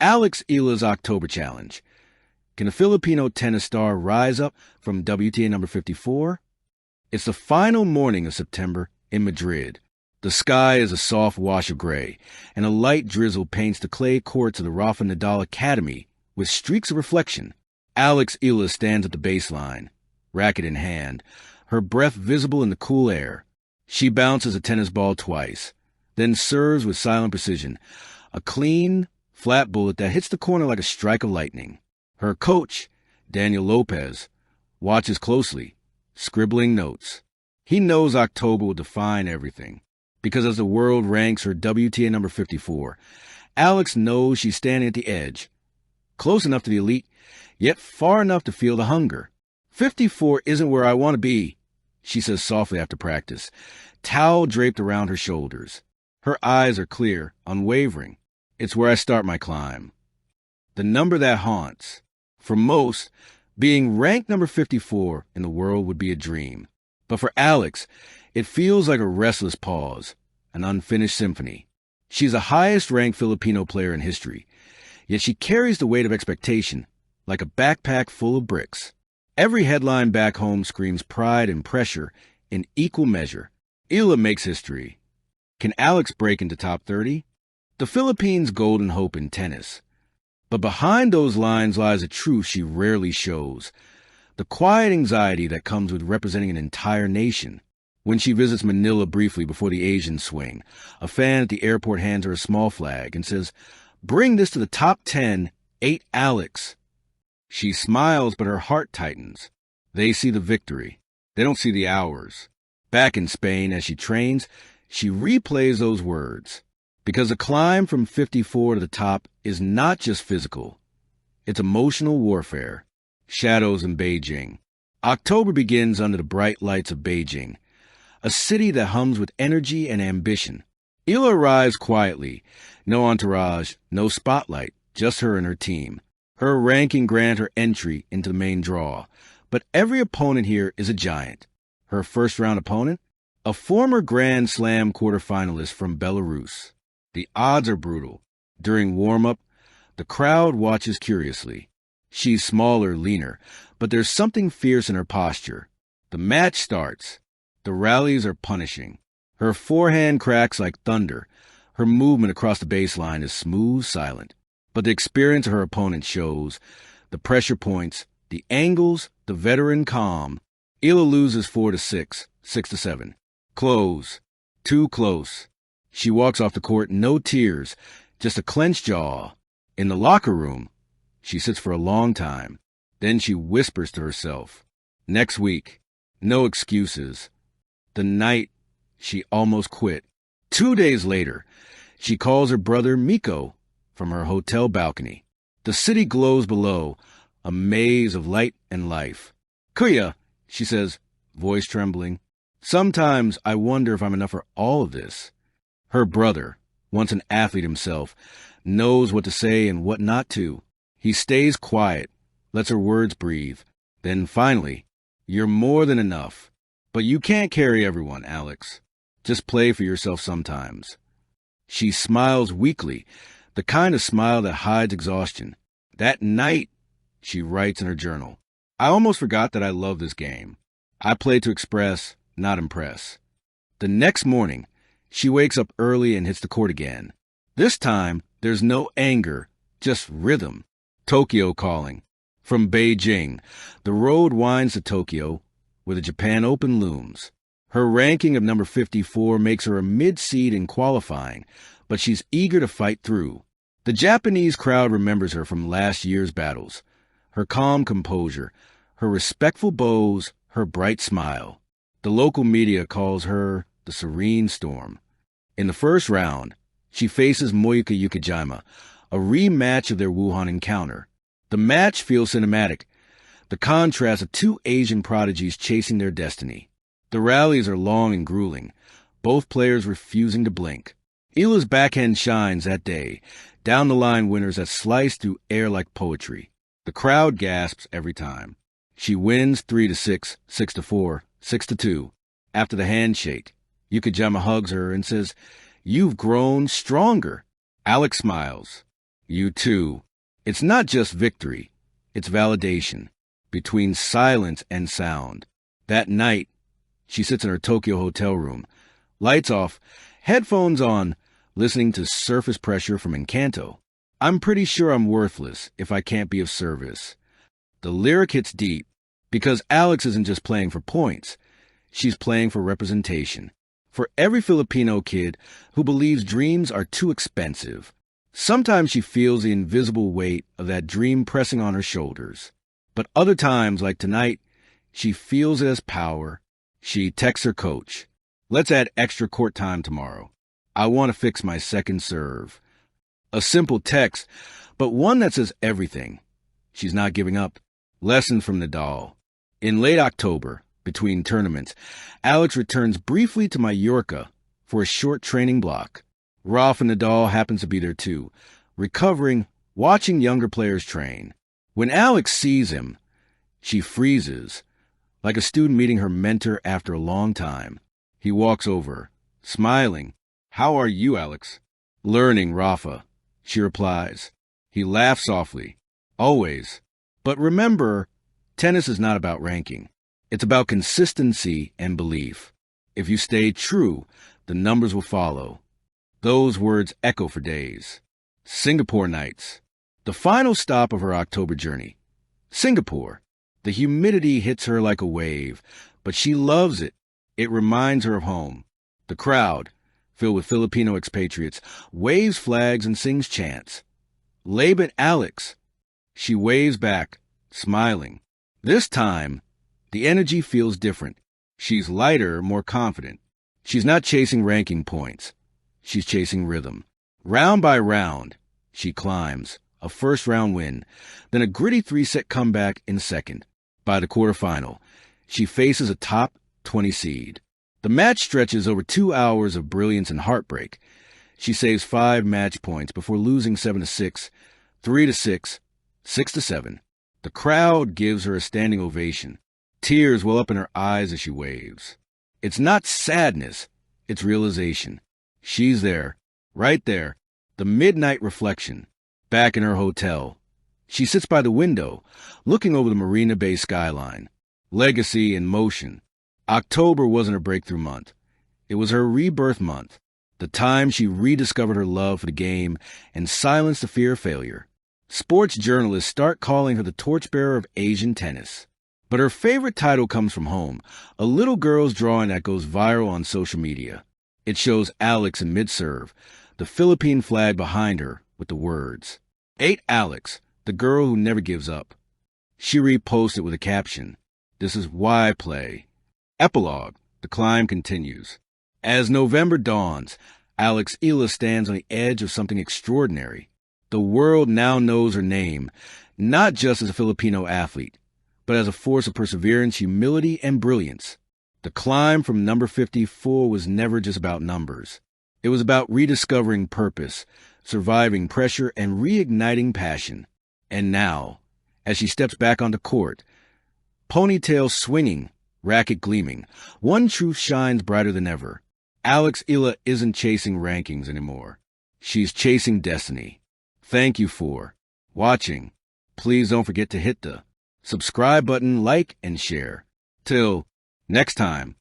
Alex Eala's October Challenge. Can a Filipino tennis star rise up from WTA number 54? It's the final morning of September in Madrid. The sky is a soft wash of gray, and a light drizzle paints the clay courts of the Rafa Nadal Academy with streaks of reflection. Alex Eala stands at the baseline, racket in hand, her breath visible in the cool air. She bounces a tennis ball twice, then serves with silent precision, a clean, flat bullet that hits the corner like a strike of lightning. Her coach, Daniel Lopez, watches closely, scribbling notes. He knows October will define everything, because as the world ranks her WTA number 54, Alex knows she's standing at the edge, close enough to the elite, yet far enough to feel the hunger. 54 isn't where I want to be, she says softly after practice, towel draped around her shoulders. Her eyes are clear, unwavering. It's where I start my climb. The number that haunts. For most, being ranked number 54 in the world would be a dream. But for Alex, it feels like a restless pause, an unfinished symphony. She's the highest-ranked Filipino player in history, yet she carries the weight of expectation like a backpack full of bricks. Every headline back home screams pride and pressure in equal measure. Eala makes history. Can Alex break into top 30? The Philippines' golden hope in tennis. But behind those lines lies a truth she rarely shows, the quiet anxiety that comes with representing an entire nation. When she visits Manila briefly before the Asian swing, a fan at the airport hands her a small flag and says, "Bring this to the top 10, 8 Alex." She smiles, but her heart tightens. They see the victory. They don't see the hours. Back in Spain, as she trains, she replays those words. Because the climb from 54 to the top is not just physical. It's emotional warfare. Shadows in Beijing. October begins under the bright lights of Beijing, a city that hums with energy and ambition. Eala arrives quietly. No entourage, no spotlight, just her and her team. Her ranking grants her entry into the main draw. But every opponent here is a giant. Her first-round opponent? A former Grand Slam quarterfinalist from Belarus. The odds are brutal. During warm-up, the crowd watches curiously. She's smaller, leaner, but there's something fierce in her posture. The match starts. The rallies are punishing. Her forehand cracks like thunder. Her movement across the baseline is smooth, silent. But the experience of her opponent shows. The pressure points, the angles, the veteran calm. Eala loses 4-6, 6-7. Close. Too close. She walks off the court, no tears, just a clenched jaw. In the locker room, she sits for a long time. Then she whispers to herself, "Next week." No excuses. The night she almost quit. 2 days later, she calls her brother Miko from her hotel balcony. The city glows below, a maze of light and life. "Kuya," she says, voice trembling. "Sometimes I wonder if I'm enough for all of this." Her brother, once an athlete himself, knows what to say and what not to. He stays quiet, lets her words breathe. Then finally, "You're more than enough. But you can't carry everyone, Alex. Just play for yourself sometimes." She smiles weakly, the kind of smile that hides exhaustion. "That night," she writes in her journal, "I almost forgot that I love this game. I play to express, not impress." The next morning, she wakes up early and hits the court again. This time, there's no anger, just rhythm. Tokyo calling. From Beijing, the road winds to Tokyo, where the Japan Open looms. Her ranking of number 54 makes her a mid-seed in qualifying, but she's eager to fight through. The Japanese crowd remembers her from last year's battles. Her calm composure, her respectful bows, her bright smile. The local media calls her the Serene Storm. In the first round, she faces Moyuka Yukijima, a rematch of their Wuhan encounter. The match feels cinematic, the contrast of two Asian prodigies chasing their destiny. The rallies are long and grueling, both players refusing to blink. Eala's backhand shines that day, down-the-line winners that slice through air like poetry. The crowd gasps every time. She wins 3-6, 6-4, 6-2. After the handshake, Yukijima hugs her and says, "You've grown stronger." Alex smiles. You too. It's not just victory. It's validation. Between silence and sound. That night, she sits in her Tokyo hotel room, lights off, headphones on, listening to Surface Pressure from Encanto. I'm pretty sure I'm worthless if I can't be of service. The lyric hits deep because Alex isn't just playing for points. She's playing for representation. For every Filipino kid who believes dreams are too expensive. Sometimes she feels the invisible weight of that dream pressing on her shoulders. But other times, like tonight, she feels it as power. She texts her coach. Let's add extra court time tomorrow. I want to fix my second serve. A simple text, but one that says everything. She's not giving up. Lesson from Nadal. In late October, between tournaments, Alex returns briefly to Mallorca for a short training block. Rafa Nadal happens to be there too, recovering, watching younger players train. When Alex sees him, she freezes, like a student meeting her mentor after a long time. He walks over, smiling. How are you, Alex? Learning, Rafa, she replies. He laughs softly. Always. But remember, tennis is not about ranking. It's about consistency and belief. If you stay true, the numbers will follow. Those words echo for days. Singapore nights. The final stop of her October journey. Singapore. The humidity hits her like a wave, but she loves it. It reminds her of home. The crowd, filled with Filipino expatriates, waves flags and sings chants. Laban Alex. She waves back, smiling. This time, the energy feels different. She's lighter, more confident. She's not chasing ranking points. She's chasing rhythm. Round by round, she climbs. A first-round win, then a gritty 3-set comeback in second. By the quarterfinal, she faces a top 20 seed. The match stretches over 2 hours of brilliance and heartbreak. She saves 5 match points before losing 7-6, 3-6, 6-7. The crowd gives her a standing ovation. Tears well up in her eyes as she waves. It's not sadness, it's realization. She's there, right there, the midnight reflection. Back in her hotel, she sits by the window, looking over the Marina Bay skyline. Legacy in motion. October wasn't her breakthrough month. It was her rebirth month, the time she rediscovered her love for the game and silenced the fear of failure. Sports journalists start calling her the torchbearer of Asian tennis. But her favorite title comes from home, a little girl's drawing that goes viral on social media. It shows Alex in mid-serve, the Philippine flag behind her, with the words, "8 Alex, the girl who never gives up." She reposted with a caption, "This is why I play." Epilogue, the climb continues. As November dawns, Alex Eala stands on the edge of something extraordinary. The world now knows her name, not just as a Filipino athlete, but as a force of perseverance, humility, and brilliance. The climb from number 54 was never just about numbers. It was about rediscovering purpose, surviving pressure, and reigniting passion. And now, as she steps back onto court, ponytail swinging, racket gleaming, one truth shines brighter than ever. Alex Eala isn't chasing rankings anymore. She's chasing destiny. Thank you for watching. Please don't forget to hit the subscribe button, like, and share. Till next time.